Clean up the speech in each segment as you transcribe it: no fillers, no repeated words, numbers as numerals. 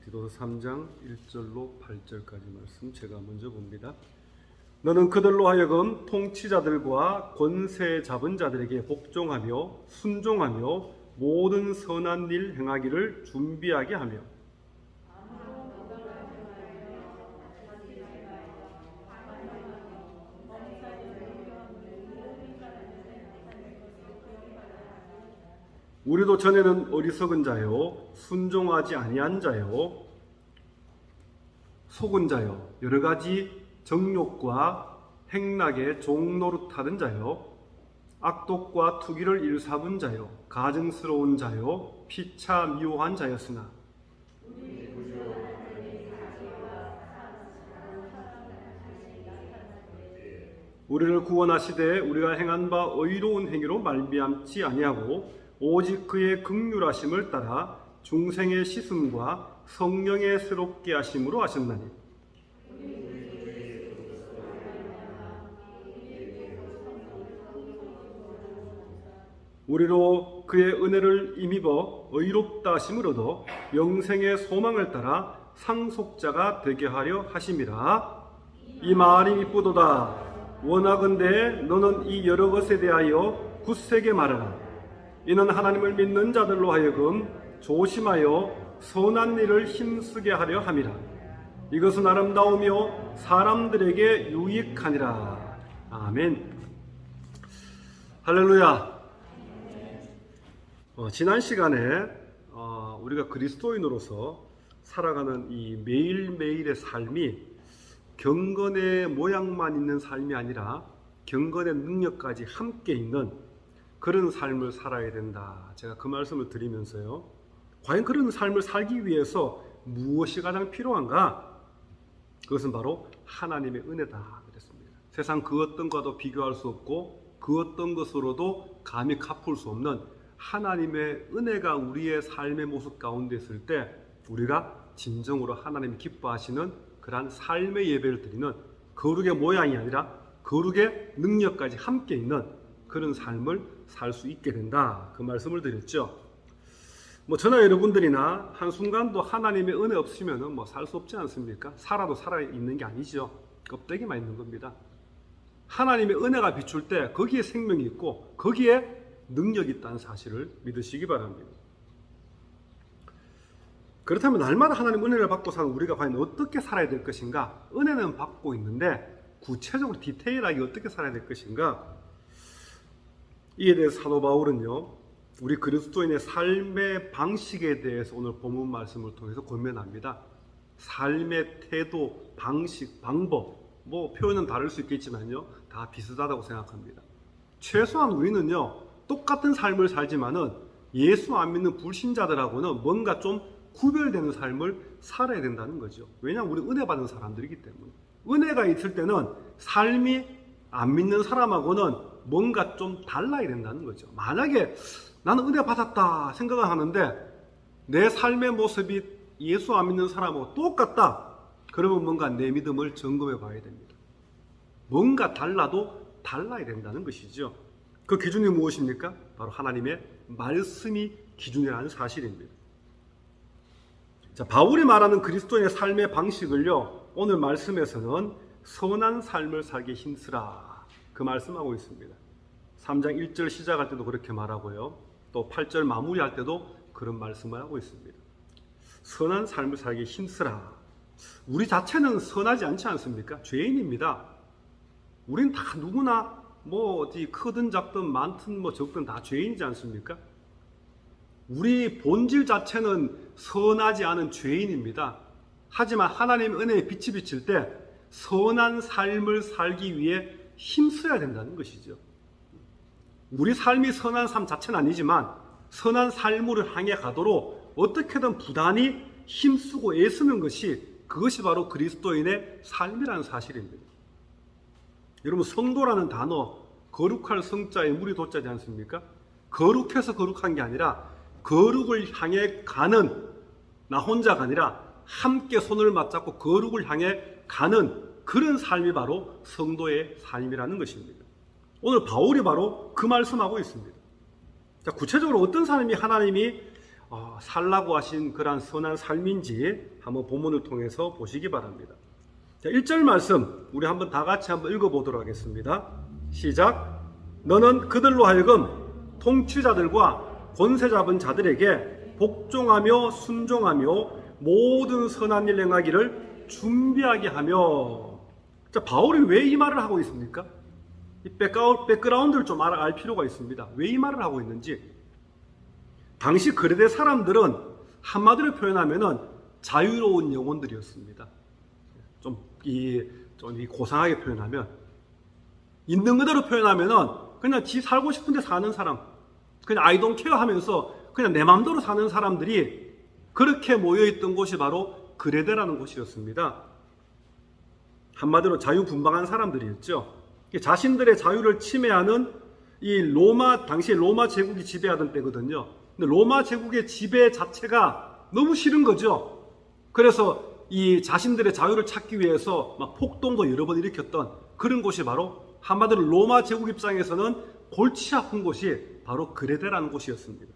디도서 3장 1절로 8절까지 말씀 제가 먼저 봅니다. 너는 그들로 하여금 통치자들과 권세 잡은 자들에게 복종하며 순종하며 모든 선한 일 행하기를 준비하게 하며 우리도 전에는 어리석은 자요 순종하지 아니한 자요 속은 자요 여러 가지 정욕과 행락에 종노릇하던 자요 악독과 투기를 일삼은 자요 가증스러운 자요 피차 미워한 자였으나 우리를 구원하시되 우리가 행한 바 의로운 행위로 말미암지 아니하고 오직 그의 긍휼하심을 따라 중생의 씻음과 성령의 새롭게 하심으로 하셨나니 우리로 그의 은혜를 힘입어 의롭다 하심을 얻어 영생의 소망을 따라 상속자가 되게 하려 하심이라. 이 말이 이쁘도다. 원하건대 너는 이 여러 것에 대하여 굳세게 말하라. 이는 하나님을 믿는 자들로 하여금 조심하여 선한 일을 힘쓰게 하려 함이라. 이것은 아름다우며 사람들에게 유익하니라. 아멘. 할렐루야. 지난 시간에 우리가 그리스도인으로서 살아가는 이 매일매일의 삶이 경건의 모양만 있는 삶이 아니라 경건의 능력까지 함께 있는 그런 삶을 살아야 된다. 제가 그 말씀을 드리면서요. 과연 그런 삶을 살기 위해서 무엇이 가장 필요한가? 그것은 바로 하나님의 은혜다. 그랬습니다. 세상 그 어떤 것과도 비교할 수 없고 그 어떤 것으로도 감히 갚을 수 없는 하나님의 은혜가 우리의 삶의 모습 가운데 있을 때 우리가 진정으로 하나님이 기뻐하시는 그러한 삶의 예배를 드리는 거룩의 모양이 아니라 거룩의 능력까지 함께 있는 그런 삶을 살 수 있게 된다. 그 말씀을 드렸죠. 저나 여러분들이나 한순간도 하나님의 은혜 없으면 살 수 없지 않습니까? 살아도 살아있는 게 아니죠. 껍데기만 있는 겁니다. 하나님의 은혜가 비출 때 거기에 생명이 있고 거기에 능력이 있다는 사실을 믿으시기 바랍니다. 그렇다면 날마다 하나님 은혜를 받고 사는 우리가 과연 어떻게 살아야 될 것인가? 은혜는 받고 있는데 구체적으로 디테일하게 어떻게 살아야 될 것인가? 이에 대해서 사도 바울은요, 우리 그리스도인의 삶의 방식에 대해서 오늘 본문 말씀을 통해서 권면합니다. 삶의 태도, 방식, 방법, 표현은 다를 수 있겠지만요, 다 비슷하다고 생각합니다. 최소한 우리는요, 똑같은 삶을 살지만은 예수 안 믿는 불신자들하고는 뭔가 좀 구별되는 삶을 살아야 된다는 거죠. 왜냐하면 우리 은혜 받은 사람들이기 때문에. 은혜가 있을 때는 삶이 안 믿는 사람하고는 뭔가 좀 달라야 된다는 거죠. 만약에 나는 은혜 받았다 생각을 하는데 내 삶의 모습이 예수 안 믿는 사람하고 똑같다. 그러면 뭔가 내 믿음을 점검해 봐야 됩니다. 뭔가 달라도 달라야 된다는 것이죠. 그 기준이 무엇입니까? 바로 하나님의 말씀이 기준이라는 사실입니다. 자, 바울이 말하는 그리스도의 삶의 방식을요, 오늘 말씀에서는 선한 삶을 살기 힘쓰라. 그 말씀하고 있습니다. 3장 1절 시작할 때도 그렇게 말하고요. 또 8절 마무리할 때도 그런 말씀을 하고 있습니다. 선한 삶을 살기 힘쓰라. 우리 자체는 선하지 않지 않습니까? 죄인입니다. 우린 다 누구나 어디 크든 작든 많든 적든 다 죄인이지 않습니까? 우리 본질 자체는 선하지 않은 죄인입니다. 하지만 하나님의 은혜의 빛이 비칠 때 선한 삶을 살기 위해 힘써야 된다는 것이죠. 우리 삶이 선한 삶 자체는 아니지만 선한 삶으로 향해 가도록 어떻게든 부단히 힘쓰고 애쓰는 그것이 바로 그리스도인의 삶이라는 사실입니다. 여러분, 성도라는 단어, 거룩할 성자에 물이 도자지 않습니까? 거룩해서 거룩한 게 아니라 거룩을 향해 가는, 나 혼자가 아니라 함께 손을 맞잡고 거룩을 향해 가는 그런 삶이 바로 성도의 삶이라는 것입니다. 오늘 바울이 바로 그 말씀하고 있습니다. 자, 구체적으로 어떤 사람이 하나님이 살라고 하신 그러한 선한 삶인지 한번 본문을 통해서 보시기 바랍니다. 자, 1절 말씀 우리 한번 다 같이 한번 읽어보도록 하겠습니다. 시작. 너는 그들로 하여금 통치자들과 권세 잡은 자들에게 복종하며 순종하며 모든 선한 일 행하기를 준비하게 하며. 자, 바울이 왜 이 말을 하고 있습니까? 이 백그라운드를 좀 알 필요가 있습니다. 왜 이 말을 하고 있는지. 당시 그레데 사람들은 한마디로 표현하면은 자유로운 영혼들이었습니다. 좀 고상하게 표현하면, 있는 그대로 표현하면은 그냥 지 살고 싶은데 사는 사람, 그냥 I don't care 하면서 그냥 내 마음대로 사는 사람들이 그렇게 모여있던 곳이 바로 그레데라는 곳이었습니다. 한마디로 자유분방한 사람들이었죠. 자신들의 자유를 침해하는 당시 로마 제국이 지배하던 때거든요. 근데 로마 제국의 지배 자체가 너무 싫은 거죠. 그래서 이 자신들의 자유를 찾기 위해서 막 폭동도 여러 번 일으켰던 그런 곳이 바로, 한마디로 로마 제국 입장에서는 골치 아픈 곳이 바로 그레데라는 곳이었습니다.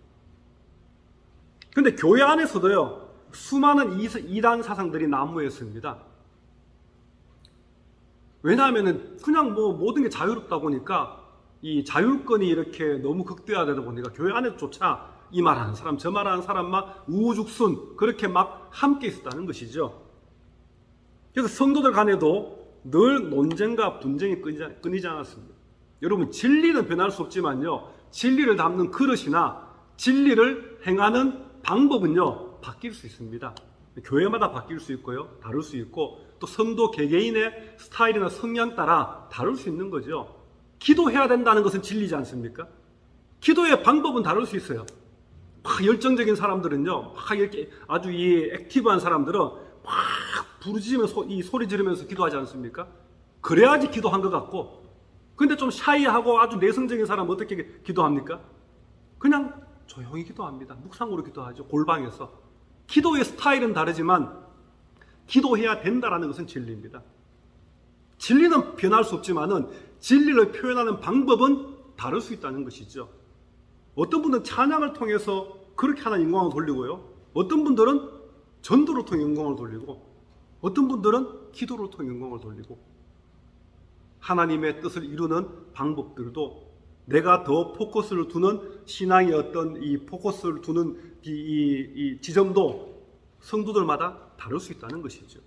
근데 교회 안에서도요, 수많은 이단 사상들이 난무했습니다. 왜냐하면 그냥 모든 게 자유롭다 보니까 이 자율권이 이렇게 너무 극대화되다 보니까 교회 안에조차 이 말하는 사람 저 말하는 사람 막 우후죽순 그렇게 막 함께 있었다는 것이죠. 그래서 성도들 간에도 늘 논쟁과 분쟁이 끊이지 않았습니다. 여러분, 진리는 변할 수 없지만요, 진리를 담는 그릇이나 진리를 행하는 방법은요 바뀔 수 있습니다. 교회마다 바뀔 수 있고요, 다를 수 있고, 또 성도 개개인의 스타일이나 성향 따라 다를 수 있는 거죠. 기도해야 된다는 것은 진리지 않습니까? 기도의 방법은 다를 수 있어요. 막 열정적인 사람들은요, 막 이렇게 아주 액티브한 사람들은 막 부르짖으면서 소리 지르면서 기도하지 않습니까? 그래야지 기도한 것 같고, 근데 좀 샤이하고 아주 내성적인 사람은 어떻게 기도합니까? 그냥 조용히 기도합니다. 묵상으로 기도하죠. 골방에서. 기도의 스타일은 다르지만 기도해야 된다라는 것은 진리입니다. 진리는 변할 수 없지만은 진리를 표현하는 방법은 다를 수 있다는 것이죠. 어떤 분들은 찬양을 통해서 그렇게 하나님 영광을 돌리고요, 어떤 분들은 전도를 통해 영광을 돌리고, 어떤 분들은 기도를 통해 영광을 돌리고, 하나님의 뜻을 이루는 방법들도 내가 더 포커스를 두는 신앙의 어떤 이 포커스를 두는 이 지점도 성도들마다 다를 수 있다는 것이죠.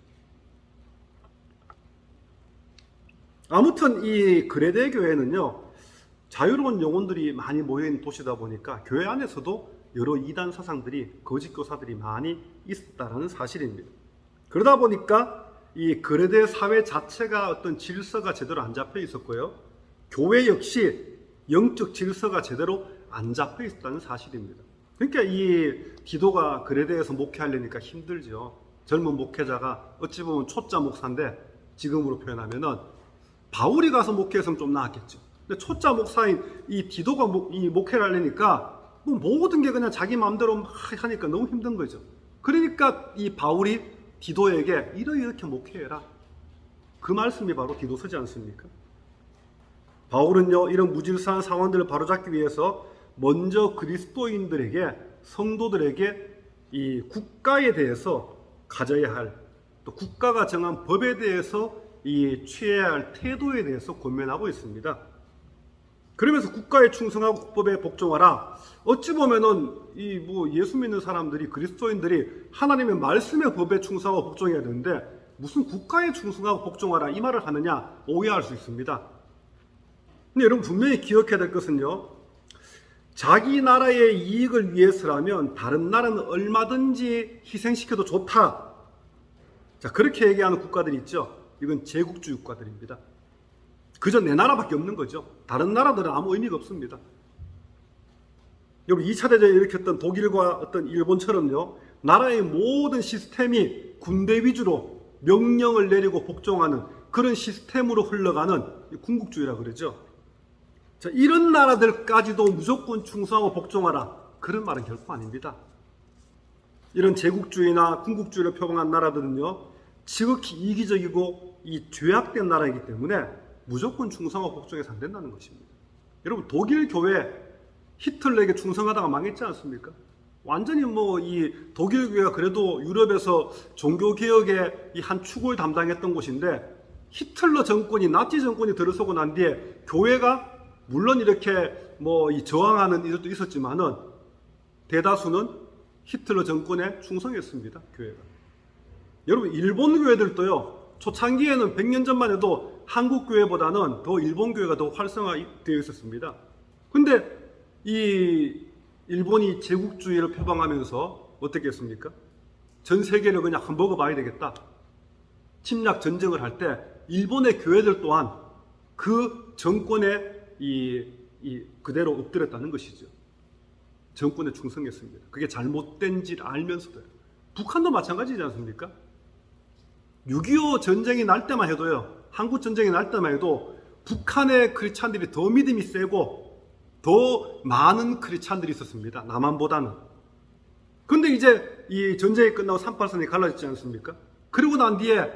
아무튼 이 그레데 교회는요, 자유로운 영혼들이 많이 모여있는 도시다 보니까 교회 안에서도 여러 이단 사상들이, 거짓 교사들이 많이 있었다는 사실입니다. 그러다 보니까 이 그레데 사회 자체가 어떤 질서가 제대로 안 잡혀 있었고요, 교회 역시 영적 질서가 제대로 안 잡혀 있었다는 사실입니다. 그러니까 이 디도가 그레데에서 목회하려니까 힘들죠. 젊은 목회자가 어찌 보면 초짜 목사인데, 지금으로 표현하면은 바울이 가서 목회했으면 좀 나았겠죠. 근데 초짜 목사인 이 디도가 이 목회를 하려니까 모든 게 그냥 자기 마음대로 막 하니까 너무 힘든 거죠. 그러니까 이 바울이 디도에게 이렇게 목회해라, 그 말씀이 바로 디도서지 않습니까? 바울은요, 이런 무질서한 상황들을 바로잡기 위해서 먼저 그리스도인들에게, 성도들에게 이 국가에 대해서 가져야 할, 또 국가가 정한 법에 대해서 이 취해야 할 태도에 대해서 권면하고 있습니다. 그러면서 국가에 충성하고 국법에 복종하라. 어찌 보면은 예수 믿는 사람들이, 그리스도인들이 하나님의 말씀의 법에 충성하고 복종해야 되는데 무슨 국가에 충성하고 복종하라 이 말을 하느냐 오해할 수 있습니다. 근데 여러분 분명히 기억해야 될 것은요, 자기 나라의 이익을 위해서라면 다른 나라는 얼마든지 희생시켜도 좋다. 자, 그렇게 얘기하는 국가들이 있죠. 이건 제국주의 국가들입니다. 그저 내 나라밖에 없는 거죠. 다른 나라들은 아무 의미가 없습니다. 여러분 2차 대전을 일으켰던 독일과 어떤 일본처럼요, 나라의 모든 시스템이 군대 위주로 명령을 내리고 복종하는 그런 시스템으로 흘러가는 군국주의라 그러죠. 자, 이런 나라들까지도 무조건 충성하고 복종하라, 그런 말은 결코 아닙니다. 이런 제국주의나 군국주의를 표방한 나라들은요, 지극히 이기적이고 이 죄악된 나라이기 때문에 무조건 충성하고 복종해서 안 된다는 것입니다. 여러분 독일 교회 히틀러에게 충성하다가 망했지 않습니까? 완전히 뭐 이 독일 교회가 그래도 유럽에서 종교 개혁의 이 한 축을 담당했던 곳인데 히틀러 정권이 나치 정권이 들어서고 난 뒤에 교회가 물론 이렇게 뭐 이 저항하는 일도 있었지만은 대다수는 히틀러 정권에 충성했습니다. 교회가. 여러분 일본 교회들도요. 초창기에는 100년 전만 해도 한국 교회보다는 더 일본 교회가 더 활성화되어 있었습니다. 근데 이 일본이 제국주의를 표방하면서 어떻게 했습니까? 전 세계를 그냥 한번 먹어봐야 되겠다. 침략 전쟁을 할 때 일본의 교회들 또한 그 정권에 그대로 엎드렸다는 것이죠. 정권에 충성했습니다. 그게 잘못된 줄 알면서도요. 북한도 마찬가지지 않습니까? 6.25 전쟁이 날 때만 해도요. 한국 전쟁이 날 때만 해도 북한의 크리스찬들이 더 믿음이 세고 더 많은 크리스찬들이 있었습니다. 남한보다는. 근데 이제 이 전쟁이 끝나고 38선이 갈라졌지 않습니까? 그리고 난 뒤에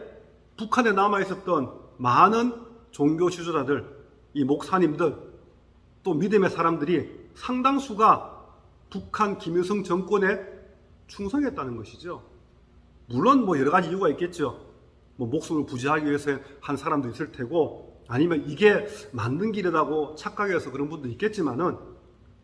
북한에 남아있었던 많은 종교 지도자들, 이 목사님들, 또 믿음의 사람들이 상당수가 북한 김일성 정권에 충성했다는 것이죠. 물론 뭐 여러 가지 이유가 있겠죠. 뭐 목숨을 부지하기 위해서 한 사람도 있을 테고, 아니면 이게 맞는 길이라고 착각해서 그런 분도 있겠지만은,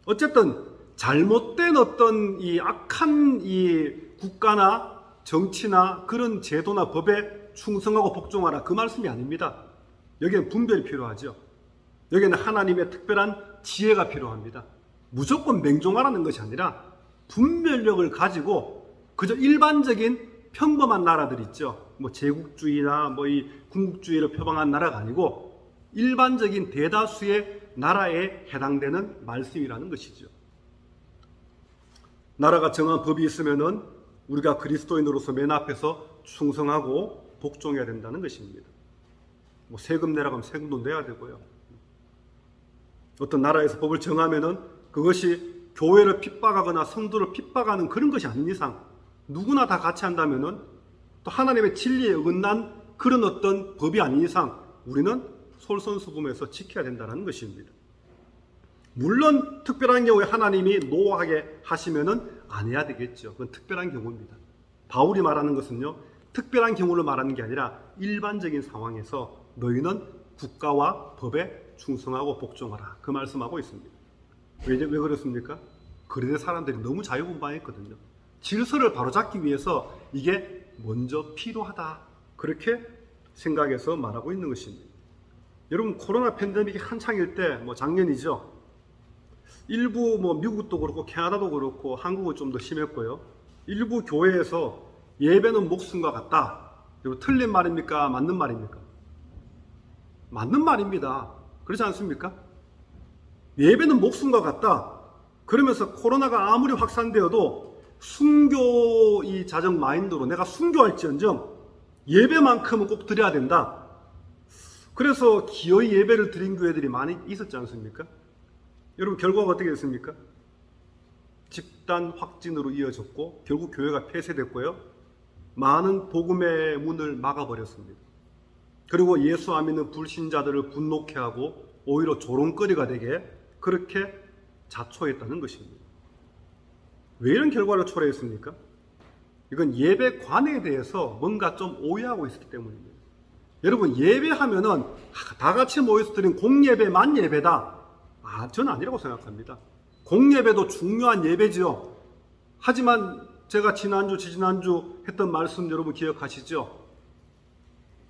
어쨌든 잘못된 어떤 이 악한 이 국가나 정치나 그런 제도나 법에 충성하고 복종하라, 그 말씀이 아닙니다. 여기에는 분별이 필요하죠. 여기에는 하나님의 특별한 지혜가 필요합니다. 무조건 맹종하라는 것이 아니라 분별력을 가지고 그저 일반적인 평범한 나라들 있죠. 뭐 제국주의나 뭐 이 군국주의를 표방한 나라가 아니고 일반적인 대다수의 나라에 해당되는 말씀이라는 것이죠. 나라가 정한 법이 있으면은 우리가 그리스도인으로서 맨 앞에서 충성하고 복종해야 된다는 것입니다. 뭐 세금 내라고 하면 세금도 내야 되고요. 어떤 나라에서 법을 정하면은 그것이 교회를 핍박하거나 성도를 핍박하는 그런 것이 아닌 이상 누구나 다 같이 한다면은 또 하나님의 진리에 어긋난 그런 어떤 법이 아닌 이상 우리는 솔선수범해서 지켜야 된다는 것입니다. 물론 특별한 경우에 하나님이 노하게 하시면은 안 해야 되겠죠. 그건 특별한 경우입니다. 바울이 말하는 것은요, 특별한 경우를 말하는 게 아니라 일반적인 상황에서 너희는 국가와 법에 충성하고 복종하라, 그 말씀하고 있습니다. 왜 그렇습니까? 그런데 사람들이 너무 자유분방했거든요. 질서를 바로잡기 위해서 이게 먼저 필요하다, 그렇게 생각해서 말하고 있는 것입니다. 여러분, 코로나 팬데믹이 한창일 때, 뭐 작년이죠. 일부 뭐 미국도 그렇고 캐나다도 그렇고 한국은 좀 더 심했고요. 일부 교회에서 예배는 목숨과 같다. 여러분, 틀린 말입니까? 맞는 말입니까? 맞는 말입니다. 그렇지 않습니까? 예배는 목숨과 같다. 그러면서 코로나가 아무리 확산되어도 순교 이 자정 마인드로 내가 순교할지언정 예배만큼은 꼭 드려야 된다. 그래서 기어이 예배를 드린 교회들이 많이 있었지 않습니까? 여러분, 결과가 어떻게 됐습니까? 집단 확진으로 이어졌고 결국 교회가 폐쇄됐고요. 많은 복음의 문을 막아버렸습니다. 그리고 예수 안 믿는 불신자들을 분노케 하고 오히려 조롱거리가 되게 그렇게 자초했다는 것입니다. 왜 이런 결과를 초래했습니까? 이건 예배관에 대해서 뭔가 좀 오해하고 있었기 때문입니다. 여러분, 예배하면은 다 같이 모여서 드린 공예배만 예배다. 저는 아니라고 생각합니다. 공예배도 중요한 예배죠. 하지만 제가 지난주, 지지난주 했던 말씀 여러분 기억하시죠?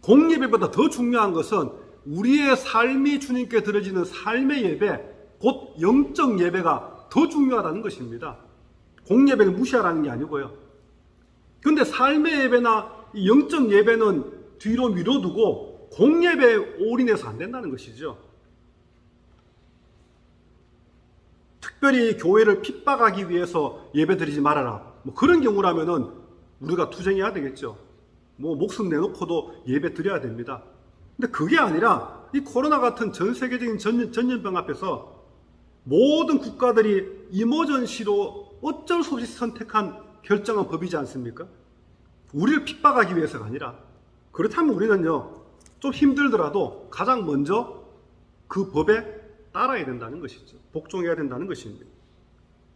공예배보다 더 중요한 것은 우리의 삶이 주님께 드려지는 삶의 예배, 곧 영적 예배가 더 중요하다는 것입니다. 공예배를 무시하라는 게 아니고요. 그런데 삶의 예배나 이 영적 예배는 뒤로 미뤄두고 공예배에 올인해서 안 된다는 것이죠. 특별히 교회를 핍박하기 위해서 예배 드리지 말아라, 뭐 그런 경우라면은 우리가 투쟁해야 되겠죠. 뭐 목숨 내놓고도 예배 드려야 됩니다. 근데 그게 아니라 이 코로나 같은 전 세계적인 전염병 앞에서 모든 국가들이 이머전시로 어쩔 수 없이 선택한 결정한 법이지 않습니까? 우리를 핍박하기 위해서가 아니라, 그렇다면 우리는요, 좀 힘들더라도 가장 먼저 그 법에 따라야 된다는 것이죠. 복종해야 된다는 것입니다.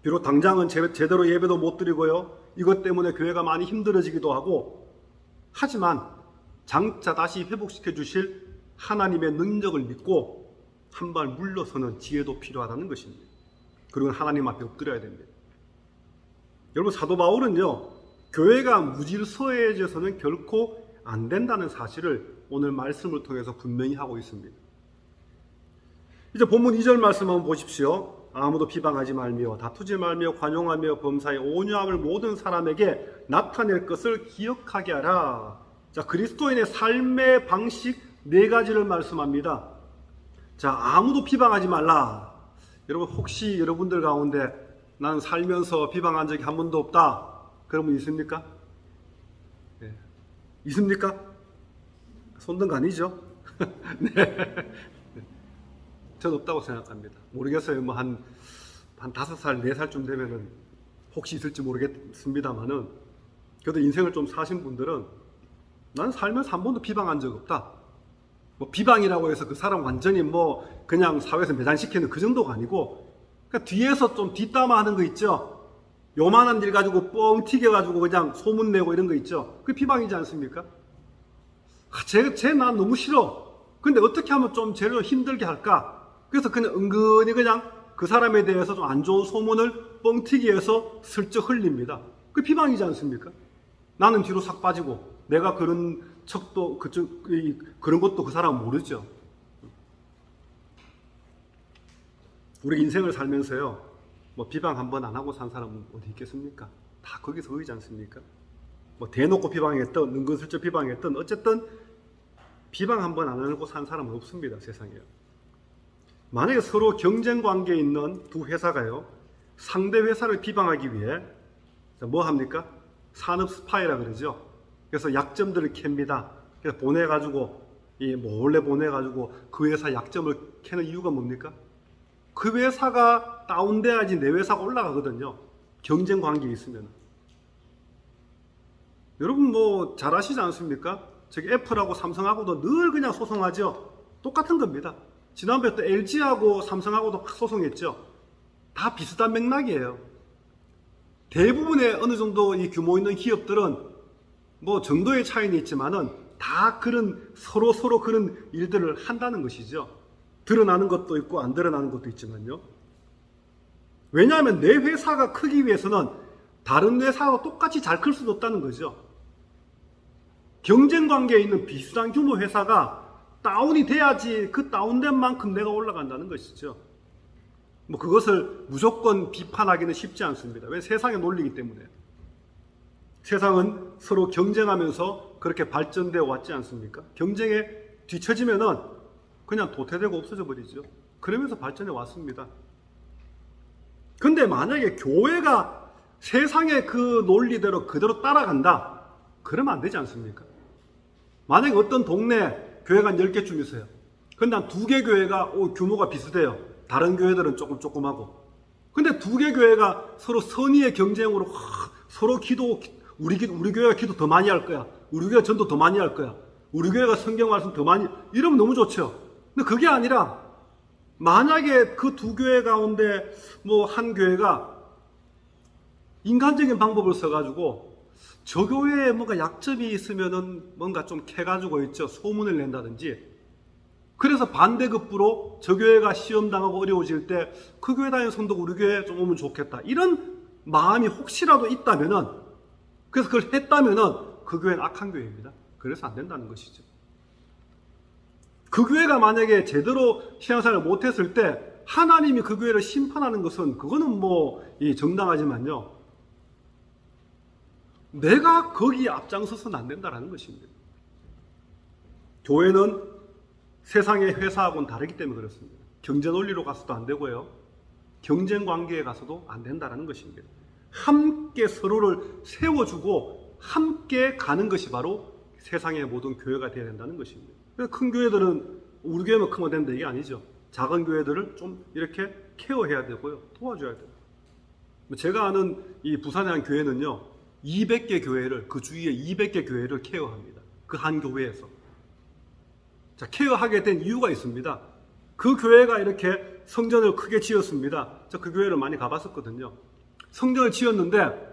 비록 당장은 제대로 예배도 못 드리고요. 이것 때문에 교회가 많이 힘들어지기도 하고, 하지만 장차 다시 회복시켜 주실 하나님의 능력을 믿고 한 발 물러서는 지혜도 필요하다는 것입니다. 그리고 하나님 앞에 엎드려야 됩니다. 여러분, 사도 바울은요, 교회가 무질서해져서는 결코 안 된다는 사실을 오늘 말씀을 통해서 분명히 하고 있습니다. 이제 본문 2절 말씀 한번 보십시오. 아무도 비방하지 말며 다투지 말며 관용하며 범사에 온유함을 모든 사람에게 나타낼 것을 기억하게 하라. 자, 그리스도인의 삶의 방식 4가지를 말씀합니다. 자, 아무도 비방하지 말라. 여러분, 혹시 여러분들 가운데 나는 살면서 비방한 적이 한 번도 없다, 그런 분 있습니까? 네. 있습니까? 손든 거 아니죠? 네. 저는 없다고 생각합니다. 모르겠어요. 뭐 한 5살, 4살쯤 되면은 혹시 있을지 모르겠습니다만은, 그래도 인생을 좀 사신 분들은 난 살면서 한 번도 비방한 적 없다. 뭐 비방이라고 해서 그 사람 완전히 뭐 그냥 사회에서 매장시키는 그 정도가 아니고, 그러니까 뒤에서 좀 뒷담화하는 거 있죠. 요만한 일 가지고 뻥 튀겨가지고 그냥 소문내고 이런 거 있죠. 그게 비방이지 않습니까? 난 너무 싫어. 근데 어떻게 하면 좀 쟤를 힘들게 할까? 그래서 그냥 은근히 그냥 그 사람에 대해서 좀 안 좋은 소문을 뻥튀기 해서 슬쩍 흘립니다. 그게 비방이지 않습니까? 나는 뒤로 싹 빠지고, 내가 그런 척도, 그런 것도 그 사람은 모르죠. 우리 인생을 살면서요, 뭐 비방 한 번 안 하고 산 사람은 어디 있겠습니까? 다 거기서 보이지 않습니까? 뭐 대놓고 비방했던, 은근슬쩍 비방했던, 어쨌든 비방 한 번 안 하고 산 사람은 없습니다, 세상에요. 만약에 서로 경쟁 관계에 있는 두 회사가요, 상대 회사를 비방하기 위해 뭐 합니까? 산업 스파이라 그러죠. 그래서 약점들을 캡니다. 그래서 보내가지고, 몰래 보내가지고 그 회사 약점을 캐는 이유가 뭡니까? 그 회사가 다운돼야지 내 회사가 올라가거든요. 경쟁 관계에 있으면. 여러분 뭐 잘 아시지 않습니까? 저기 애플하고 삼성하고도 늘 그냥 소송하죠. 똑같은 겁니다. 지난번에 또 LG하고 삼성하고도 막 소송했죠. 다 비슷한 맥락이에요. 대부분의 어느 정도 이 규모 있는 기업들은 뭐 정도의 차이는 있지만은 다 그런 서로 그런 일들을 한다는 것이죠. 드러나는 것도 있고 안 드러나는 것도 있지만요. 왜냐하면 내 회사가 크기 위해서는 다른 회사와 똑같이 잘 클 수도 없다는 거죠. 경쟁 관계에 있는 비슷한 규모 회사가 다운이 돼야지 그 다운된 만큼 내가 올라간다는 것이죠. 뭐 그것을 무조건 비판하기는 쉽지 않습니다. 왜? 세상의 논리이기 때문에. 세상은 서로 경쟁하면서 그렇게 발전되어 왔지 않습니까? 경쟁에 뒤처지면은 그냥 도태되고 없어져 버리죠. 그러면서 발전해 왔습니다. 근데 만약에 교회가 세상의 그 논리대로 그대로 따라간다, 그러면 안 되지 않습니까? 만약에 어떤 동네 교회가 한 10개쯤 있어요. 근데 한 2개 교회가 규모가 비슷해요. 다른 교회들은 조금하고. 근데 2개 교회가 서로 선의의 경쟁으로 서로 우리 교회가 기도 더 많이 할 거야. 우리 교회가 전도 더 많이 할 거야. 우리 교회가 성경 말씀 더 많이, 이러면 너무 좋죠. 근데 그게 아니라, 만약에 그 2교회 가운데 뭐 한 교회가 인간적인 방법을 써가지고 저 교회에 뭔가 약점이 있으면은 뭔가 좀 캐가지고 있죠. 소문을 낸다든지. 그래서 반대급부로 저 교회가 시험당하고 어려워질 때 그 교회 다니는 성도가 우리 교회에 좀 오면 좋겠다, 이런 마음이 혹시라도 있다면은, 그래서 그걸 했다면은 그 교회는 악한 교회입니다. 그래서 안 된다는 것이죠. 그 교회가 만약에 제대로 신앙생활을 못했을 때 하나님이 그 교회를 심판하는 것은, 그거는 뭐 정당하지만요, 내가 거기에 앞장서서는 안 된다는 것입니다. 교회는 세상의 회사하고는 다르기 때문에 그렇습니다. 경제 논리로 가서도 안 되고요, 경쟁 관계에 가서도 안 된다는 것입니다. 함께 서로를 세워주고 함께 가는 것이 바로 세상의 모든 교회가 되어야 된다는 것입니다. 큰 교회들은 우리 교회만 크면 된다, 이게 아니죠. 작은 교회들을 좀 이렇게 케어해야 되고요, 도와줘야 돼요. 제가 아는 이 부산의 한 교회는요, 200개 교회를, 그 주위에 200개 교회를 케어합니다. 그 한 교회에서. 자, 케어하게 된 이유가 있습니다. 그 교회가 이렇게 성전을 크게 지었습니다. 저 그 교회를 많이 가봤었거든요. 성전을 지었는데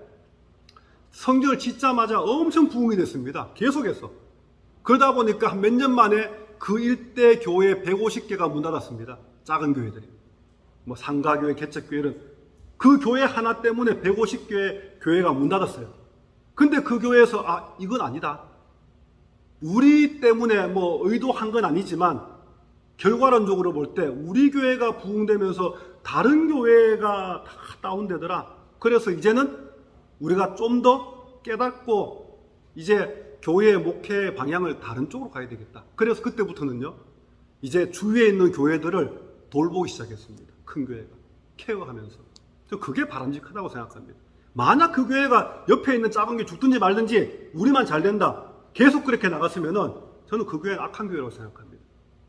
성전을 짓자마자 엄청 부흥이 됐습니다. 계속해서. 그러다 보니까 한 몇 년 만에 그 일대 교회 150개가 문 닫았습니다. 작은 교회들이. 뭐 상가교회, 개척교회는 그 교회 하나 때문에 150개 교회가 문 닫았어요. 근데 그 교회에서 이건 아니다. 우리 때문에 뭐 의도한 건 아니지만 결과론적으로 볼 때 우리 교회가 부흥되면서 다른 교회가 다 다운되더라. 그래서 이제는 우리가 좀 더 깨닫고 이제 교회의 목회 방향을 다른 쪽으로 가야 되겠다. 그래서 그때부터는요, 이제 주위에 있는 교회들을 돌보기 시작했습니다. 큰 교회가. 케어하면서. 저 그게 바람직하다고 생각합니다. 만약 그 교회가 옆에 있는 작은 게 죽든지 말든지 우리만 잘 된다. 계속 그렇게 나갔으면은 저는 그 교회는 악한 교회라고 생각합니다.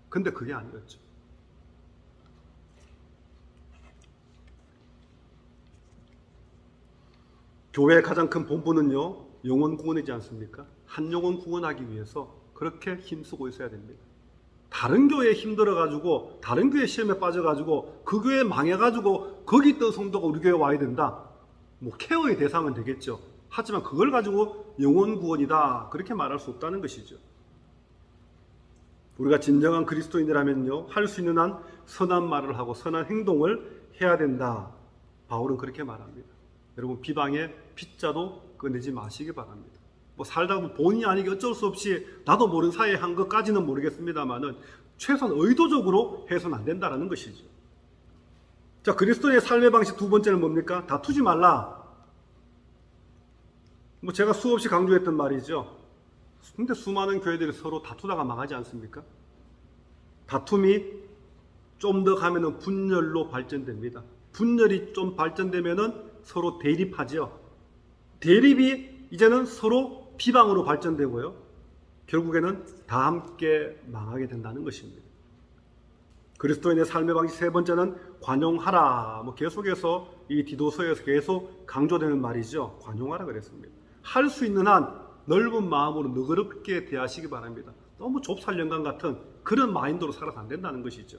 근데 그게 아니었죠. 교회의 가장 큰 본분은요, 영혼 구원이지 않습니까? 한 영혼 구원하기 위해서 그렇게 힘쓰고 있어야 됩니다. 다른 교회에 힘들어가지고, 다른 교회 시험에 빠져가지고, 그 교회 망해가지고, 거기 있던 성도가 우리 교회에 와야 된다. 뭐, 케어의 대상은 되겠죠. 하지만 그걸 가지고 영혼 구원이다. 그렇게 말할 수 없다는 것이죠. 우리가 진정한 그리스도인이라면요, 할 수 있는 한 선한 말을 하고 선한 행동을 해야 된다. 바울은 그렇게 말합니다. 여러분, 비방의 빗자도 꺼내지 마시기 바랍니다. 뭐 살다 보면 본의 아니게 어쩔 수 없이 나도 모르는 사이에 한 것까지는 모르겠습니다만은 최소한 의도적으로 해서는 안 된다는 것이죠. 자, 그리스도의 삶의 방식 두 번째는 뭡니까? 다투지 말라. 뭐 제가 수없이 강조했던 말이죠. 근데 수많은 교회들이 서로 다투다가 망하지 않습니까? 다툼이 좀 더 가면은 분열로 발전됩니다. 분열이 좀 발전되면은 서로 대립하죠. 대립이 이제는 서로 비방으로 발전되고요. 결국에는 다 함께 망하게 된다는 것입니다. 그리스도인의 삶의 방식 세 번째는 관용하라. 뭐 계속해서 이 디도서에서 계속 강조되는 말이죠. 관용하라 그랬습니다. 할 수 있는 한 넓은 마음으로 너그럽게 대하시기 바랍니다. 너무 좁쌀영감 같은 그런 마인드로 살아서 안 된다는 것이죠.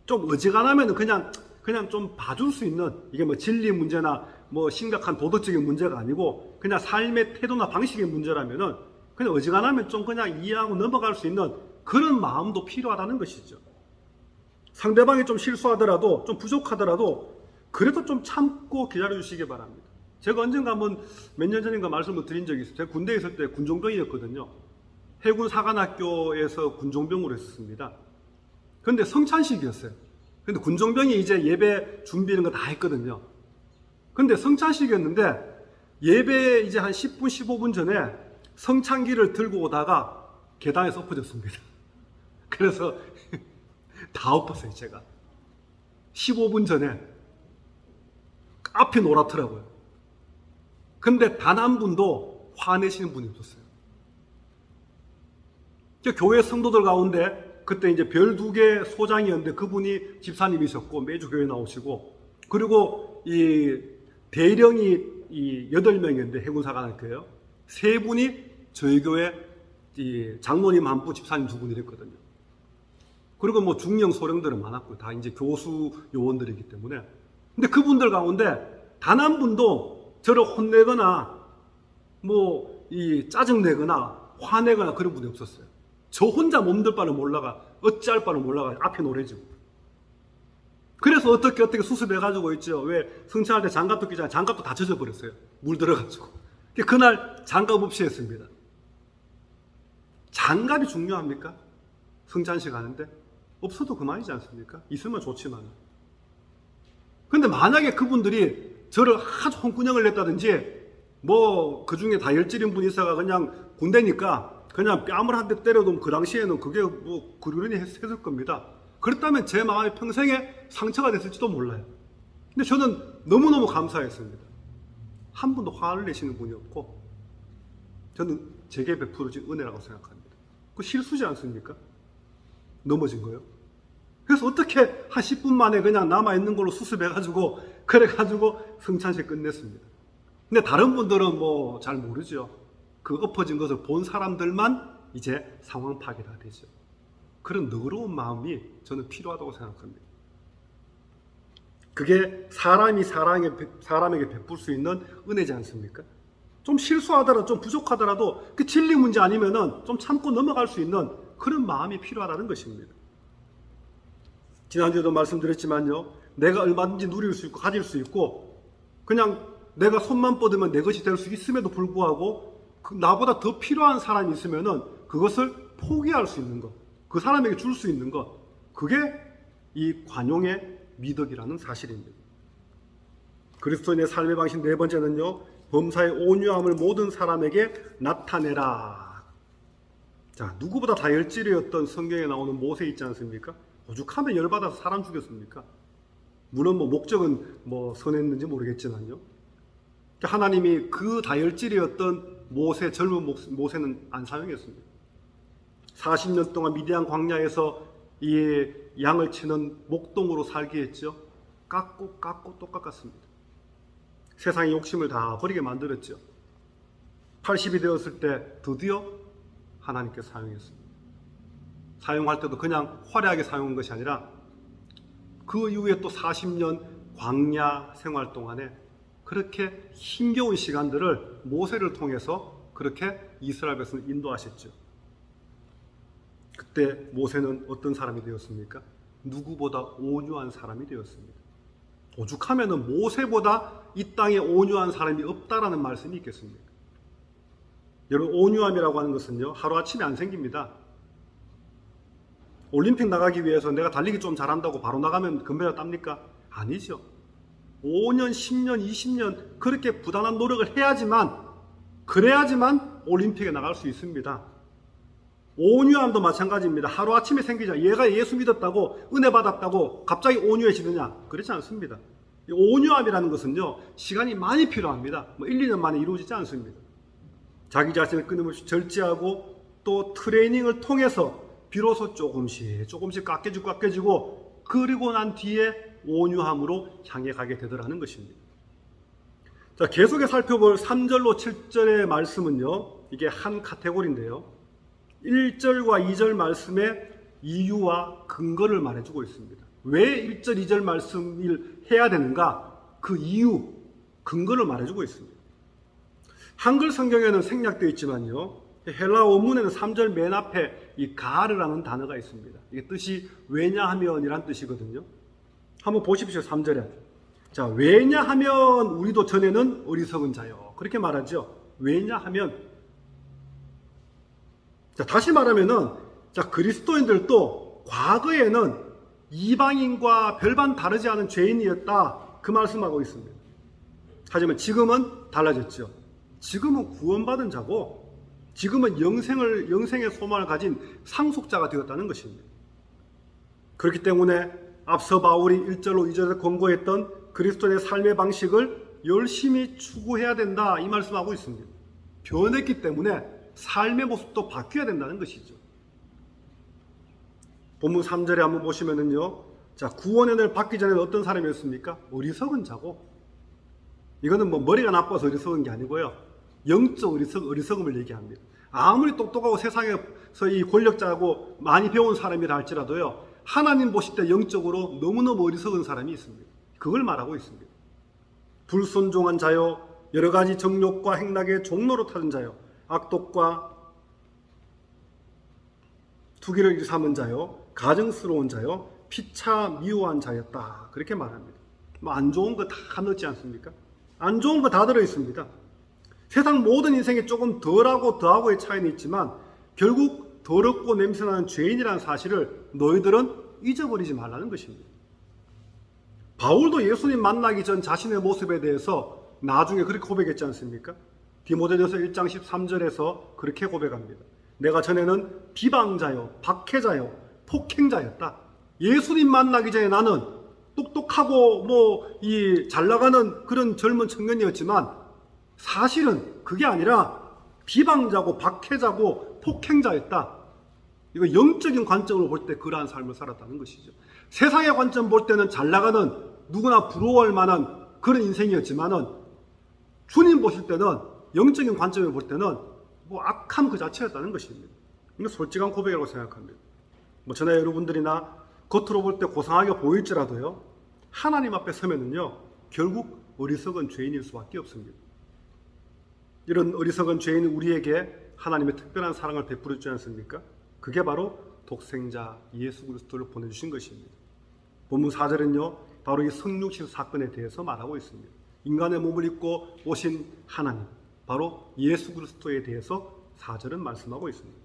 좀 어지간하면 그냥 좀 봐줄 수 있는, 이게 뭐 진리 문제나 뭐 심각한 도덕적인 문제가 아니고 그냥 삶의 태도나 방식의 문제라면은 그냥 어지간하면 좀 그냥 이해하고 넘어갈 수 있는 그런 마음도 필요하다는 것이죠. 상대방이 좀 실수하더라도, 좀 부족하더라도 그래도 좀 참고 기다려주시기 바랍니다. 제가 언젠가 한번 몇 년 전인가 말씀을 드린 적이 있어요. 제가 군대에 있을 때 군종병이었거든요. 해군 사관학교에서 군종병으로 했었습니다. 그런데 성찬식이었어요. 근데 군종병이 이제 예배 준비하는 거 다 했거든요. 근데 성찬식이었는데 예배 이제 한 10분, 15분 전에 성찬기를 들고 오다가 계단에서 엎어졌습니다. 그래서 다 엎었어요, 제가. 15분 전에 앞이 노랗더라고요. 근데 단 한 분도 화내시는 분이 없었어요. 교회 성도들 가운데 그때 이제 별 2개 소장이었는데 그분이 집사님이셨고 매주 교회 나오시고, 그리고 이 대령이 이 8명이었는데 해군사관학교예요. 3분이 저희 교회 이 장로님 1분, 집사님 2분 이랬거든요. 그리고 뭐 중령 소령들은 많았고요. 다 이제 교수 요원들이기 때문에. 근데 그분들 가운데 단 한 분도 저를 혼내거나 뭐 이 짜증내거나 화내거나 그런 분이 없었어요. 저 혼자 몸들 바를 몰라가, 어찌할 바를 몰라가 앞에 노래지고. 그래서 어떻게 수습해가지고 있죠. 왜 성찬할 때 장갑도 끼잖아요. 장갑도 다 젖어버렸어요. 물 들어가지고. 그날 장갑 없이 했습니다. 장갑이 중요합니까? 성찬식 하는데? 없어도 그만이지 않습니까? 있으면 좋지만. 근데 만약에 그분들이 저를 아주 홍군형을 냈다든지 뭐 그 중에 다혈질인 분이 있어가 그냥 군대니까 그냥 뺨을 한 대 때려도 그 당시에는 그게 뭐 그러려니 했을 겁니다. 그렇다면 제 마음이 평생에 상처가 됐을지도 몰라요. 근데 저는 너무너무 감사했습니다. 한 분도 화를 내시는 분이 없고 저는 제게 베풀어진 은혜라고 생각합니다. 그 실수지 않습니까? 넘어진 거요. 그래서 어떻게 한 10분 만에 그냥 남아있는 걸로 수습해가지고 그래가지고 성찬식 끝냈습니다. 근데 다른 분들은 뭐 잘 모르죠. 그 엎어진 것을 본 사람들만 이제 상황 파악이 다 되죠. 그런 너그러운 마음이 저는 필요하다고 생각합니다. 그게 사람에게 베풀 수 있는 은혜지 않습니까? 좀 실수하더라도, 좀 부족하더라도 그 진리 문제 아니면은 좀 참고 넘어갈 수 있는 그런 마음이 필요하다는 것입니다. 지난주에도 말씀드렸지만요, 내가 얼마든지 누릴 수 있고 가질 수 있고 그냥 내가 손만 뻗으면 내 것이 될 수 있음에도 불구하고 나보다 더 필요한 사람이 있으면은 그것을 포기할 수 있는 것, 그 사람에게 줄 수 있는 것, 그게 이 관용의 미덕이라는 사실입니다. 그리스도인의 삶의 방식 네 번째는요, 범사의 온유함을 모든 사람에게 나타내라. 자, 누구보다 다혈질이었던 성경에 나오는 모세 있지 않습니까? 오죽하면 열받아서 사람 죽였습니까? 물론 목적은 선했는지 모르겠지만요. 하나님이 그 다혈질이었던 모세, 젊은 모세는 안 사용했습니다. 40년 동안 미디안 광야에서 이 양을 치는 목동으로 살게 했죠. 깎고 또 깎았습니다. 세상의 욕심을 다 버리게 만들었죠. 80이 되었을 때 드디어 하나님께 사용했습니다. 사용할 때도 그냥 화려하게 사용한 것이 아니라 그 이후에 또 40년 광야 생활 동안에 그렇게 힘겨운 시간들을 모세를 통해서 그렇게 이스라엘 백성을 인도하셨죠. 그때 모세는 어떤 사람이 되었습니까? 누구보다 온유한 사람이 되었습니다. 오죽하면 모세보다 이 땅에 온유한 사람이 없다라는 말씀이 있겠습니까? 여러분, 온유함이라고 하는 것은요, 하루아침에 안 생깁니다. 올림픽 나가기 위해서 내가 달리기 좀 잘한다고 바로 나가면 금메달 땁니까? 아니죠. 5년, 10년, 20년 그렇게 부단한 노력을 그래야지만 올림픽에 나갈 수 있습니다. 온유함도 마찬가지입니다. 하루아침에 생기지 않아요. 얘가 예수 믿었다고, 은혜 받았다고 갑자기 온유해지느냐? 그렇지 않습니다. 온유함이라는 것은요, 시간이 많이 필요합니다. 1, 2년 만에 이루어지지 않습니다. 자기 자신을 끊임없이 절제하고 또 트레이닝을 통해서 비로소 조금씩 깎여지고 그리고 난 뒤에 온유함으로 향해 가게 되더라는 것입니다. 자, 계속해 살펴볼 3절로 7절의 말씀은요, 이게 한 카테고리인데요. 1절과 2절 말씀의 이유와 근거를 말해주고 있습니다. 왜 1절, 2절 말씀을 해야 되는가? 그 이유, 근거를 말해주고 있습니다. 한글 성경에는 생략되어 있지만요, 헬라 원문에는 3절 맨 앞에 이 가르라는 단어가 있습니다. 이게 뜻이 왜냐하면이란 뜻이거든요. 한번 보십시오. 3절에. 자, 왜냐하면 우리도 전에는 어리석은 자요. 그렇게 말하죠. 왜냐하면. 자, 다시 말하면은, 자, 그리스도인들도 과거에는 이방인과 별반 다르지 않은 죄인이었다. 그 말씀하고 있습니다. 하지만 지금은 달라졌죠. 지금은 구원받은 자고, 지금은 영생의 소망을 가진 상속자가 되었다는 것입니다. 그렇기 때문에 앞서 바울이 1절로 2절에 권고했던 그리스도의 삶의 방식을 열심히 추구해야 된다. 이 말씀하고 있습니다. 변했기 때문에 삶의 모습도 바뀌어야 된다는 것이죠. 본문 3절에 한번 보시면은요, 자, 구원의 은혜를 받기 전에는 어떤 사람이었습니까? 어리석은 자고, 이거는 머리가 나빠서 어리석은 게 아니고요, 영적 어리석음을 얘기합니다. 아무리 똑똑하고 세상에서 이 권력자하고 많이 배운 사람이라 할지라도요, 하나님 보실 때 영적으로 너무너무 어리석은 사람이 있습니다. 그걸 말하고 있습니다. 불순종한 자요, 여러 가지 정욕과 행락의 종로로 타는 자요, 악독과 투기를 일삼은 자요, 가증스러운 자요, 피차 미워한 자였다. 그렇게 말합니다. 안 좋은 거 다 넣지 않습니까? 안 좋은 거 다 들어있습니다. 세상 모든 인생에 조금 덜하고 더하고의 차이는 있지만 결국 더럽고 냄새나는 죄인이라는 사실을 너희들은 잊어버리지 말라는 것입니다. 바울도 예수님 만나기 전 자신의 모습에 대해서 나중에 그렇게 고백했지 않습니까? 디모데전서 1장 13절에서 그렇게 고백합니다. 내가 전에는 비방자요, 박해자요, 폭행자였다. 예수님 만나기 전에 나는 똑똑하고 잘 나가는 그런 젊은 청년이었지만 사실은 그게 아니라 비방자고 박해자고 폭행자였다. 이거 영적인 관점으로 볼 때 그러한 삶을 살았다는 것이죠. 세상의 관점 볼 때는 잘 나가는 누구나 부러워할 만한 그런 인생이었지만은 주님 보실 때는 영적인 관점에 볼 때는 악함 그 자체였다는 것입니다. 이거 솔직한 고백이라고 생각합니다. 저나 여러분들이나 겉으로 볼 때 고상하게 보일지라도요, 하나님 앞에 서면은요, 결국 어리석은 죄인일 수밖에 없습니다. 이런 어리석은 죄인 우리에게 하나님의 특별한 사랑을 베풀어 주지 않습니까? 그게 바로 독생자 예수 그리스도를 보내주신 것입니다. 본문 4절은요, 바로 이 성육신 사건에 대해서 말하고 있습니다. 인간의 몸을 입고 오신 하나님, 바로 예수 그리스도에 대해서 4절은 말씀하고 있습니다.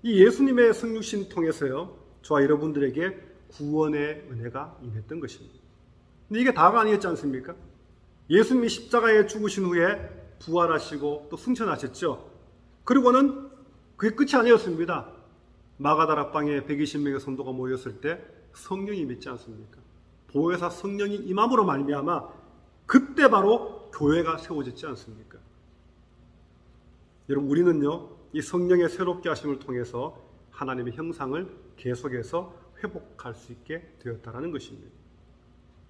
이 예수님의 성육신 통해서요, 저와 여러분들에게 구원의 은혜가 임했던 것입니다. 근데 이게 다가 아니었지 않습니까? 예수님이 십자가에 죽으신 후에 부활하시고 또 승천하셨죠. 그리고는 그게 끝이 아니었습니다. 마가다락방에 120명의 성도가 모였을 때 성령이 임했지 않습니까? 보혜사 성령이 임함으로 말미암아 그때 바로 교회가 세워졌지 않습니까? 여러분, 우리는요, 이 성령의 새롭게 하심을 통해서 하나님의 형상을 계속해서 회복할 수 있게 되었다는 것입니다.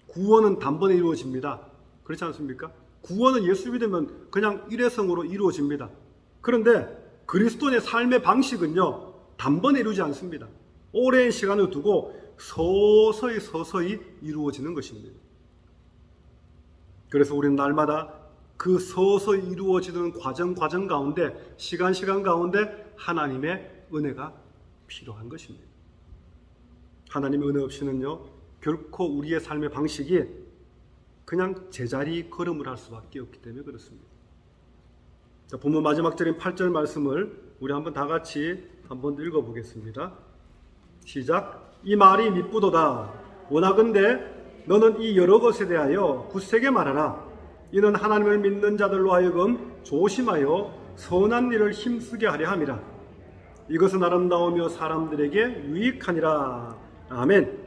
구원은 단번에 이루어집니다. 그렇지 않습니까? 구원은 예수 믿으면 그냥 일회성으로 이루어집니다. 그런데 그리스도인의 삶의 방식은요, 단번에 이루어지지 않습니다. 오랜 시간을 두고 서서히 이루어지는 것입니다. 그래서 우리는 날마다 그 서서히 이루어지는 과정 가운데, 시간 가운데 하나님의 은혜가 필요한 것입니다. 하나님의 은혜 없이는요, 결코 우리의 삶의 방식이 그냥 제자리 걸음을 할 수밖에 없기 때문에 그렇습니다. 자, 본문 마지막 절인 8절 말씀을 우리 한번 다 같이 한번 읽어보겠습니다. 시작. 이 말이 미쁘도다. 원하건대 너는 이 여러 것에 대하여 굳세게 말하라. 이는 하나님을 믿는 자들로 하여금 조심하여 선한 일을 힘쓰게 하려 함이라. 이것은 아름다우며 사람들에게 유익하니라. 아멘.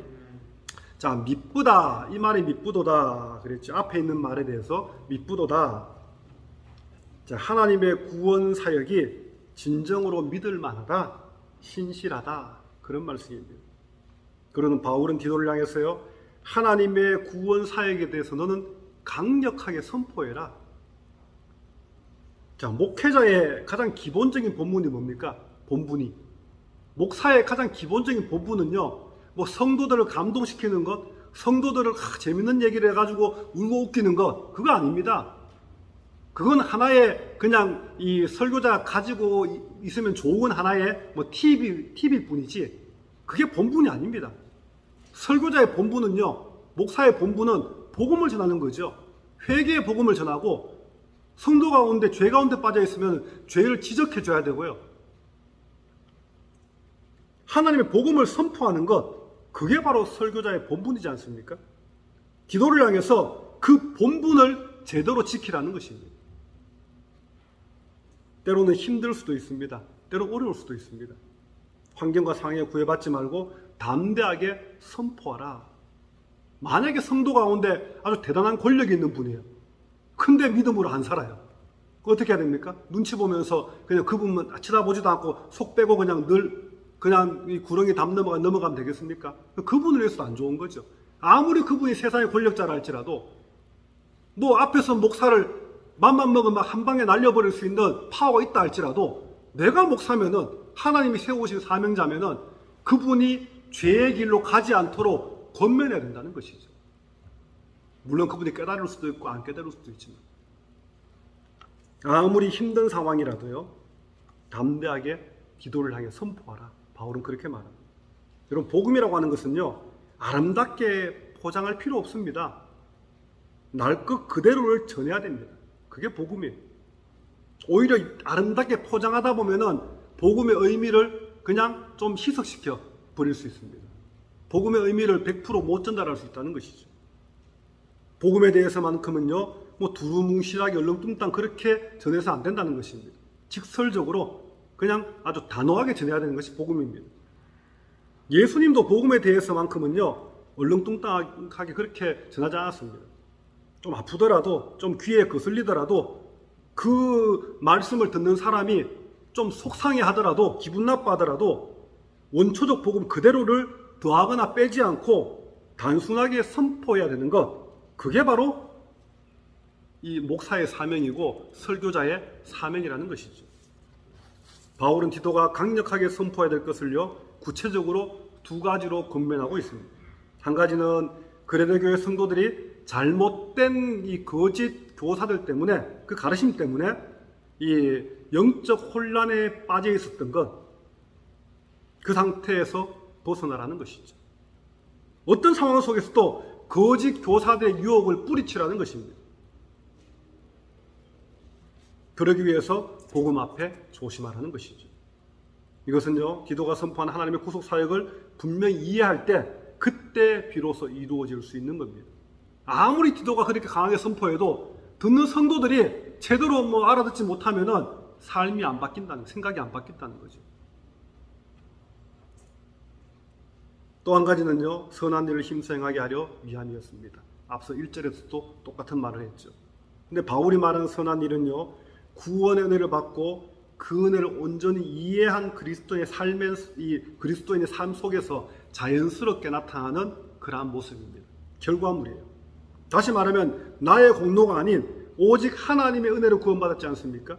자, 미쁘다. 이 말이 미쁘도다 그랬죠. 앞에 있는 말에 대해서 미쁘도다. 자, 하나님의 구원 사역이 진정으로 믿을 만하다, 신실하다, 그런 말씀입니다. 그러는 바울은 디도를 향해서요, 하나님의 구원 사역에 대해서 너는 강력하게 선포해라. 자, 목회자의 가장 기본적인 본분이 뭡니까? 본분이. 목사의 가장 기본적인 본분은요, 뭐 성도들을 감동시키는 것, 성도들을 재밌는 얘기를 해가지고 울고 웃기는 것, 그거 아닙니다. 그건 하나의 그냥 이 설교자 가지고 있으면 좋은 하나의 뭐 팁일 뿐이지, 그게 본분이 아닙니다. 설교자의 본분은요, 목사의 본분은 복음을 전하는 거죠. 회개의 복음을 전하고, 성도 가운데 죄 가운데 빠져 있으면 죄를 지적해 줘야 되고요. 하나님의 복음을 선포하는 것, 그게 바로 설교자의 본분이지 않습니까? 기도를 향해서 그 본분을 제대로 지키라는 것입니다. 때로는 힘들 수도 있습니다. 때로 어려울 수도 있습니다. 환경과 상황에 구애받지 말고 담대하게 선포하라. 만약에 성도 가운데 아주 대단한 권력이 있는 분이에요. 근데 믿음으로 안 살아요. 어떻게 해야 됩니까? 눈치 보면서 그냥 그분만 쳐다보지도 않고 속 빼고 그냥 그냥 이 구렁이 담 넘어가면 되겠습니까? 그분을 위해서도 안 좋은 거죠. 아무리 그분이 세상의 권력자라 할지라도, 뭐 앞에서 목사를 맘만 먹으면 한 방에 날려버릴 수 있는 파워가 있다 할지라도, 내가 목사면은, 하나님이 세우신 사명자면은 그분이 죄의 길로 가지 않도록 권면해야 된다는 것이죠. 물론 그분이 깨달을 수도 있고 안 깨달을 수도 있지만, 아무리 힘든 상황이라도요, 담대하게 기도를 향해 선포하라. 바울은 그렇게 말합니다. 여러분, 복음이라고 하는 것은요, 아름답게 포장할 필요 없습니다. 날 것 그대로를 전해야 됩니다. 그게 복음이에요. 오히려 아름답게 포장하다 보면은 복음의 의미를 그냥 좀 희석시켜 버릴 수 있습니다. 복음의 의미를 100% 못 전달할 수 있다는 것이죠. 복음에 대해서만큼은요, 뭐 두루뭉실하게 얼렁뚱땅 그렇게 전해서 안 된다는 것입니다. 직설적으로 그냥 아주 단호하게 전해야 되는 것이 복음입니다. 예수님도 복음에 대해서만큼은요, 얼렁뚱땅하게 그렇게 전하지 않았습니다. 좀 아프더라도, 좀 귀에 거슬리더라도, 그 말씀을 듣는 사람이 좀 속상해 하더라도, 기분 나빠하더라도 원초적 복음 그대로를 더하거나 빼지 않고 단순하게 선포해야 되는 것, 그게 바로 이 목사의 사명이고 설교자의 사명이라는 것이죠. 바울은 디도가 강력하게 선포해야 될 것을요, 구체적으로 두 가지로 권면하고 있습니다. 한 가지는 그레데 교회 성도들이 잘못된 이 거짓 교사들 때문에, 그 가르침 때문에 이 영적 혼란에 빠져 있었던 것, 그 상태에서 벗어나라는 것이죠. 어떤 상황 속에서도 거짓 교사들의 유혹을 뿌리치라는 것입니다. 그러기 위해서 복음 앞에 조심하라는 것이죠. 이것은요, 기도가 선포한 하나님의 구속 사역을 분명히 이해할 때, 그때 비로소 이루어질 수 있는 겁니다. 아무리 기도가 그렇게 강하게 선포해도 듣는 성도들이 제대로 알아듣지 못하면은 삶이 안 바뀐다는, 생각이 안 바뀐다는 거죠. 또 한 가지는요, 선한 일을 힘써 행하게 하려 위함이었습니다. 앞서 1절에서도 똑같은 말을 했죠. 근데 바울이 말하는 선한 일은요, 구원의 은혜를 받고 그 은혜를 온전히 이해한 그리스도인의 삶 속에서 자연스럽게 나타나는 그러한 모습입니다. 결과물이에요. 다시 말하면 나의 공로가 아닌 오직 하나님의 은혜로 구원받았지 않습니까?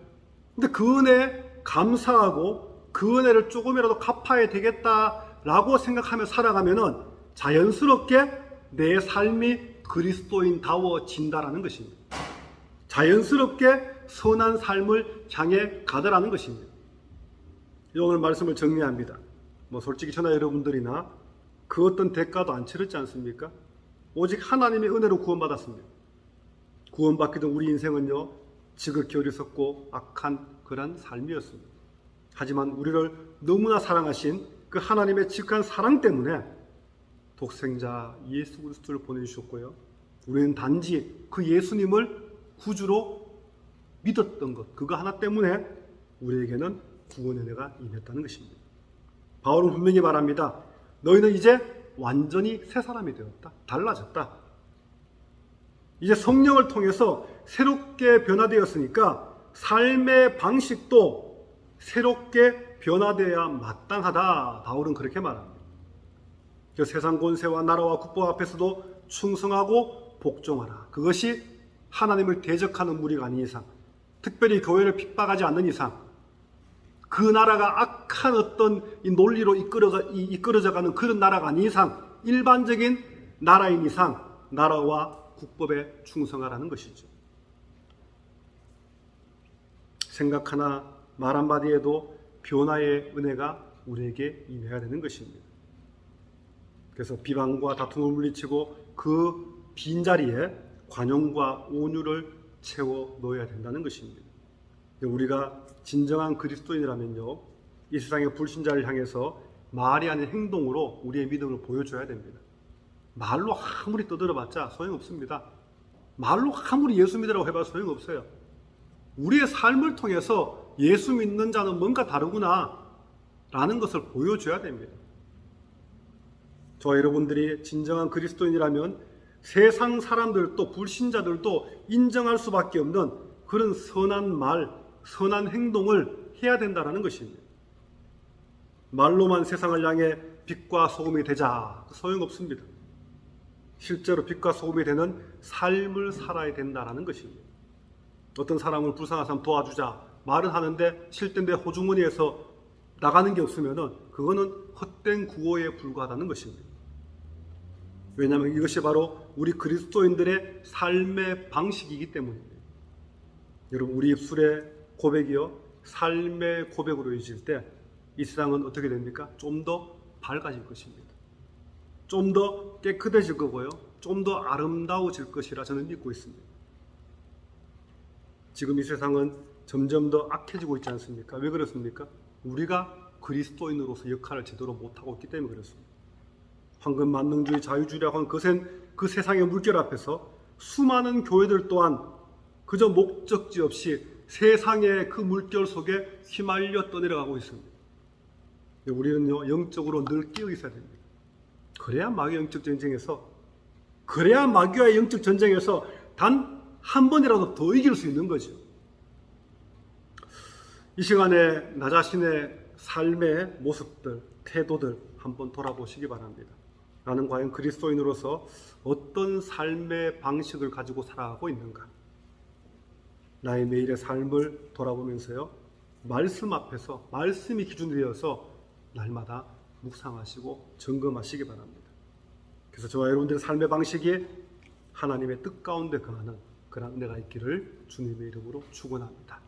근데 그 은혜에 감사하고 그 은혜를 조금이라도 갚아야 되겠다라고 생각하며 살아가면은 자연스럽게 내 삶이 그리스도인다워진다라는 것입니다. 자연스럽게 선한 삶을 향해 가더라는 것입니다. 오늘 말씀을 정리합니다. 솔직히 저나 여러분들이나 그 어떤 대가도 안 치렀지 않습니까? 오직 하나님의 은혜로 구원받았습니다. 구원받기 전 우리 인생은요, 지극히 어리석고 악한 그런 삶이었습니다. 하지만 우리를 너무나 사랑하신 그 하나님의 지극한 사랑 때문에 독생자 예수 그리스도를 보내주셨고요, 우리는 단지 그 예수님을 구주로 믿었던 것, 그거 하나 때문에 우리에게는 구원의 은혜가 임했다는 것입니다. 바울은 분명히 말합니다. 너희는 이제 완전히 새 사람이 되었다. 달라졌다. 이제 성령을 통해서 새롭게 변화되었으니까 삶의 방식도 새롭게 변화되어야 마땅하다. 바울은 그렇게 말합니다. 세상 권세와 나라와 국보 앞에서도 충성하고 복종하라. 그것이 하나님을 대적하는 무리가 아닌 이상, 특별히 교회를 핍박하지 않는 이상, 그 나라가 악한 어떤 이 논리로 이끌어져가는 그런 나라가 아닌 이상, 일반적인 나라인 이상 나라와 국법에 충성하라는 것이죠. 생각 하나, 말 한마디에도 변화의 은혜가 우리에게 임해야 되는 것입니다. 그래서 비방과 다툼을 물리치고 그 빈자리에 관용과 온유를 채워 넣어야 된다는 것입니다. 우리가 진정한 그리스도인이라면요, 이 세상의 불신자를 향해서 말이 아닌 행동으로 우리의 믿음을 보여줘야 됩니다. 말로 아무리 떠들어봤자 소용없습니다. 말로 아무리 예수 믿으라고 해봐도 소용없어요. 우리의 삶을 통해서 예수 믿는 자는 뭔가 다르구나 라는 것을 보여줘야 됩니다. 저와 여러분들이 진정한 그리스도인이라면 세상 사람들도 불신자들도 인정할 수밖에 없는 그런 선한 말, 선한 행동을 해야 된다는 것입니다. 말로만 세상을 향해 빛과 소금이 되자, 소용없습니다. 실제로 빛과 소금이 되는 삶을 살아야 된다는 것입니다. 어떤 사람을 불쌍한 사람 도와주자 말은 하는데 실제 내 호주머니에서 나가는 게 없으면 그거는 헛된 구호에 불과하다는 것입니다. 왜냐하면 이것이 바로 우리 그리스도인들의 삶의 방식이기 때문입니다. 여러분, 우리 입술의 고백이요, 삶의 고백으로 이어질 때 이 세상은 어떻게 됩니까? 좀 더 밝아질 것입니다. 좀 더 깨끗해질 거고요, 좀 더 아름다워질 것이라 저는 믿고 있습니다. 지금 이 세상은 점점 더 악해지고 있지 않습니까? 왜 그렇습니까? 우리가 그리스도인으로서 역할을 제대로 못하고 있기 때문에 그렇습니다. 황금 만능주의, 자유주의라고 하는 그 세상의 물결 앞에서 수많은 교회들 또한 그저 목적지 없이 세상의 그 물결 속에 휘말려 떠내려가고 있습니다. 우리는요, 영적으로 늘 끼어 있어야 됩니다. 그래야 마귀의 영적 전쟁에서 단 한 번이라도 더 이길 수 있는 거죠. 이 시간에 나 자신의 삶의 모습들, 태도들 한번 돌아보시기 바랍니다. 나는 과연 그리스도인으로서 어떤 삶의 방식을 가지고 살아가고 있는가? 나의 매일의 삶을 돌아보면서요, 말씀 앞에서, 말씀이 기준이 되어서 날마다 묵상하시고 점검하시기 바랍니다. 그래서 저와 여러분들의 삶의 방식이 하나님의 뜻 가운데 거하는 그런 은혜가 있기를 주님의 이름으로 축원합니다.